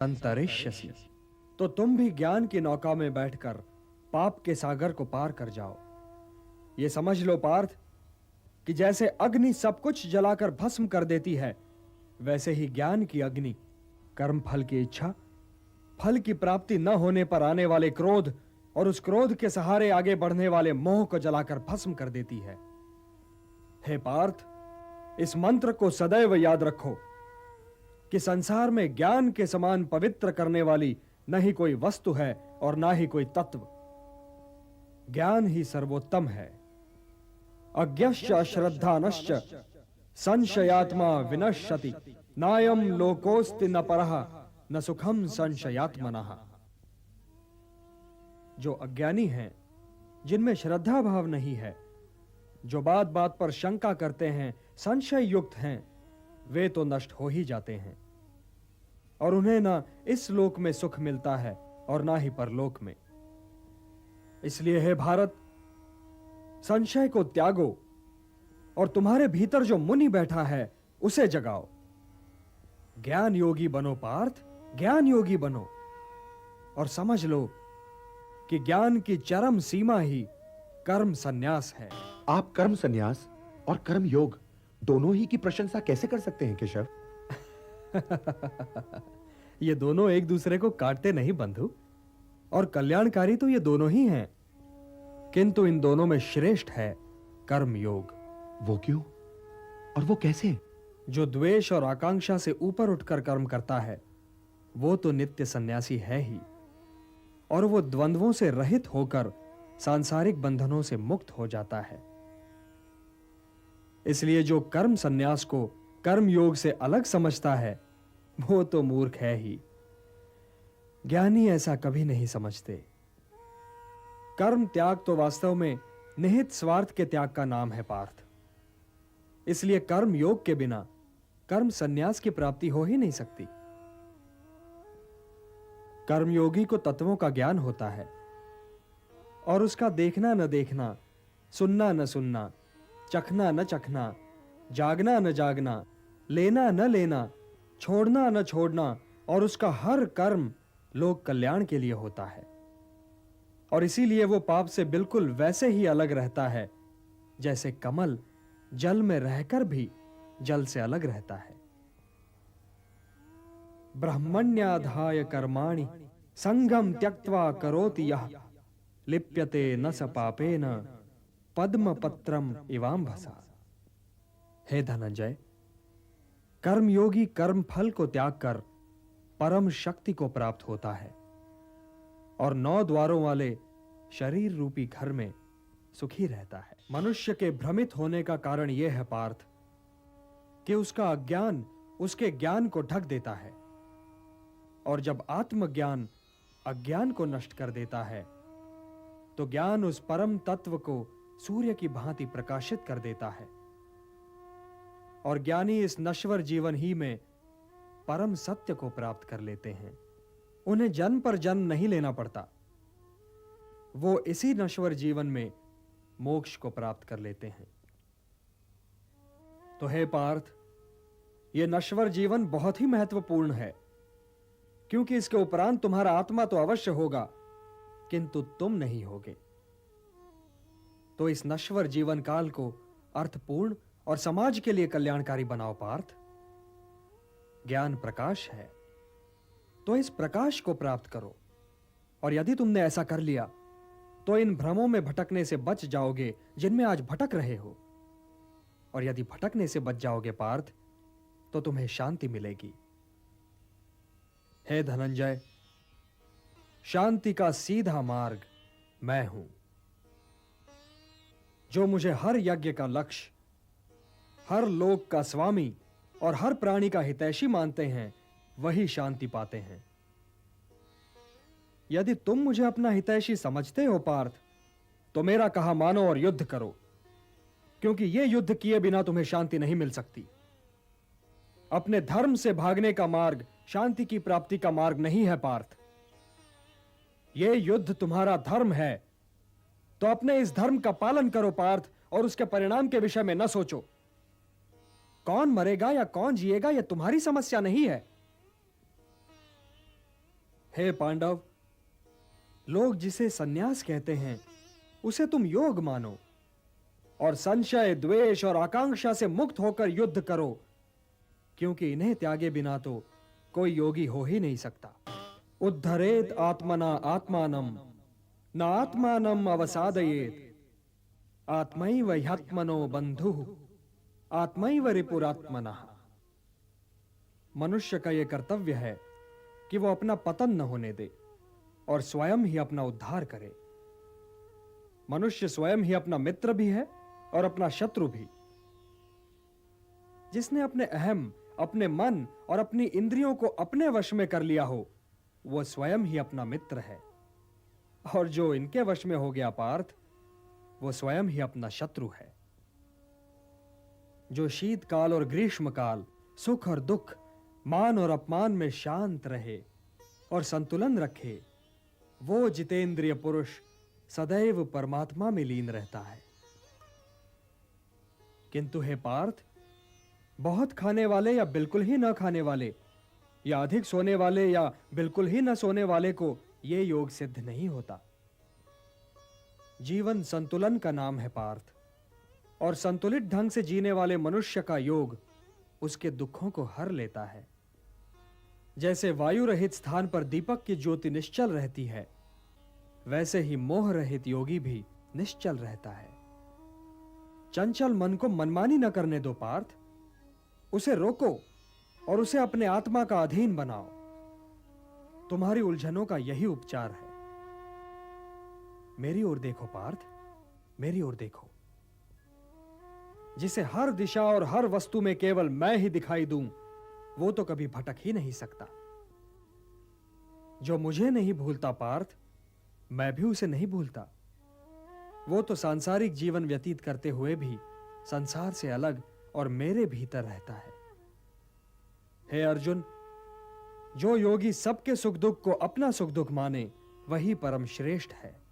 अंतरिष्यसि। तो तुम भी ज्ञान की नौका में बैठकर पाप के सागर को पार कर जाओ। ये समझ लो पार्थ कि जैसे अग्नि सब कुछ जलाकर भस्म कर देती है, वैसे ही ज्ञान की अग्नि कर्म फल की इच्छा, फल की प्राप्ति न होने पर आने वाले क्रोध और उस क्रोध के सहारे आगे बढ़ने वाले मोह को जलाकर भस्म कर देती है। हे पार्थ, इस मंत्र को सदैव याद रखो कि संसार में ज्ञान के समान पवित्र करने वाली न ही कोई वस्तु है और ना ही कोई तत्व। ज्ञान ही सर्वोत्तम है। अज्ञश्च अश्रद्धानश्च संशयात्मा विनश्यति, नायम लोकोस्ति न परः न सुखम संशयात्मनः। जो अज्ञानी हैं, जिनमें श्रद्धा भाव नहीं है, जो बात बात पर शंका करते हैं, संशय युक्त हैं, वे तो नष्ट हो ही जाते हैं और उन्हें ना इस लोक में सुख मिलता है और ना ही परलोक में। इसलिए हे भारत, संशय को त्यागो और तुम्हारे भीतर जो मुनि बैठा है उसे जगाओ। ज्ञान योगी बनो पार्थ, ज्ञान योगी बनो और समझ लो कि ज्ञान की चरम सीमा ही कर्म संन्यास है। आप कर्म संन्यास और कर्म योग दोनों ही की प्रशंसा कैसे कर सकते हैं केशव? ये दोनों एक दूसरे को काटते नहीं बंधु, और कल्याणकारी तो ये दोनों ही हैं, किंतु इन दोनों में श्रेष्ठ है कर्म योग। वो क्यों और वो कैसे? जो द्वेष और आकांक्षा से ऊपर उठकर कर्म करता है वो तो नित्य सन्यासी है ही, और वो द्वंद्वों से रहित होकर सांसारिक बंधनों से मुक्त हो जाता है। इसलिए जो कर्म सन्यास को कर्म योग से अलग समझता है वो तो मूर्ख है ही। ज्ञानी ऐसा कभी नहीं समझते। कर्म त्याग तो वास्तव में निहित स्वार्थ के त्याग का नाम है पार्थ। इसलिए कर्म योग के बिना कर्म सन्यास की प्राप्ति हो ही नहीं सकती। कर्मयोगी को तत्वों का ज्ञान होता है और उसका देखना न देखना, सुनना न सुनना, चखना न चखना, जागना न जागना, लेना न लेना, छोड़ना न छोड़ना, और उसका हर कर्म लोक कल्याण के लिए होता है। और इसीलिए वो पाप से बिल्कुल वैसे ही अलग रहता है जैसे कमल जल में रहकर भी जल से अलग रहता है। ब्रह्मण्याधाय कर्माणि संगम त्यक्त्वा करोति यः, लिप्यते न स पापेन पद्म पत्रम इवाम्भसा। हे धनंजय, कर्मयोगी कर्म फल को त्याग कर परम शक्ति को प्राप्त होता है और 9 द्वारों वाले शरीर रूपी घर में सुखी रहता है। मनुष्य के भ्रमित होने का कारण यह है पार्थ कि उसका अज्ञान उसके ज्ञान को ढक देता है, और जब आत्मज्ञान अज्ञान को नष्ट कर देता है तो ज्ञान उस परम तत्व को सूर्य की भांति प्रकाशित कर देता है, और ज्ञानी इस नश्वर जीवन ही में परम सत्य को प्राप्त कर लेते हैं। उन्हें जन्म पर जन्म नहीं लेना पड़ता, वो इसी नश्वर जीवन में मोक्ष को प्राप्त कर लेते हैं। तो हे पार्थ, यह नश्वर जीवन बहुत ही महत्वपूर्ण है, क्योंकि इसके उपरांत तुम्हारा आत्मा तो अवश्य होगा किंतु तुम नहीं होगे। तो इस नश्वर जीवन काल को अर्थपूर्ण और समाज के लिए कल्याणकारी बनाओ पार्थ। ज्ञान प्रकाश है तो इस प्रकाश को प्राप्त करो, और यदि तुमने ऐसा कर लिया तो इन भ्रमों में भटकने से बच जाओगे जिनमें आज भटक रहे हो, और यदि भटकने से बच जाओगे पार्थ तो तुम्हें शांति मिलेगी। हे धनंजय, शांति का सीधा मार्ग मैं हूं। जो मुझे हर यज्ञ का लक्ष्य, हर लोक का स्वामी और हर प्राणी का हितैषी मानते हैं, वही शांति पाते हैं। यदि तुम मुझे अपना हितैषी समझते हो पार्थ, तो मेरा कहा मानो और युद्ध करो, क्योंकि यह युद्ध किए बिना तुम्हें शांति नहीं मिल सकती। अपने धर्म से भागने का मार्ग शांति की प्राप्ति का मार्ग नहीं है पार्थ। यह युद्ध तुम्हारा धर्म है, तो अपने इस धर्म का पालन करो पार्थ, और उसके परिणाम के विषय में न सोचो। कौन मरेगा या कौन जिएगा यह तुम्हारी समस्या नहीं है। हे पांडव, लोग जिसे सन्यास कहते हैं उसे तुम योग मानो और संशय, द्वेष और आकांक्षा से मुक्त होकर युद्ध करो, क्योंकि इन्हें त्यागे बिना तो कोई योगी हो ही नहीं सकता। उद्धरेत आत्मना आत्मानम न आत्मानम अवसादयेत आत्मैव ह्यात्मनो बंधुः आत्मैव रिपुरात्मनः। मनुष्य का यह कर्तव्य है कि वो अपना पतन न होने दे और स्वयं ही अपना उद्धार करे। मनुष्य स्वयं ही अपना मित्र भी है और अपना शत्रु भी। जिसने अपने अहम, अपने मन और अपनी इंद्रियों को अपने वश में कर लिया हो, वो स्वयं ही अपना मित्र है, और जो इनके वश में हो गया पार्थ, वो स्वयं ही अपना शत्रु है। जो शीतकाल और ग्रीष्मकाल, सुख और दुख, मान और अपमान में शांत रहे और संतुलन रखे, वो जितेंद्रिय पुरुष सदैव परमात्मा में लीन रहता है। किंतु हे पार्थ, बहुत खाने वाले या बिल्कुल ही न खाने वाले, या अधिक सोने वाले या बिल्कुल ही न सोने वाले को यह योग सिद्ध नहीं होता। जीवन संतुलन का नाम है पार्थ, और संतुलित ढंग से जीने वाले मनुष्य का योग उसके दुखों को हर लेता है। जैसे वायु रहित स्थान पर दीपक की ज्योति निश्चल रहती है, वैसे ही मोह रहित योगी भी निश्चल रहता है। चंचल मन को मनमानी न करने दो पार्थ, उसे रोको और उसे अपने आत्मा का अधीन बनाओ। तुम्हारी उलझनों का यही उपचार है। मेरी ओर देखो पार्थ, मेरी ओर देखो। जिसे हर दिशा और हर वस्तु में केवल मैं ही दिखाई दूं, वो तो कभी भटक ही नहीं सकता। जो मुझे नहीं भूलता पार्थ, मैं भी उसे नहीं भूलता। वो तो सांसारिक जीवन व्यतीत करते हुए भी संसार से अलग और मेरे भीतर रहता है। हे अर्जुन, जो योगी सबके सुख दुख को अपना सुख दुख माने, वही परम श्रेष्ठ है।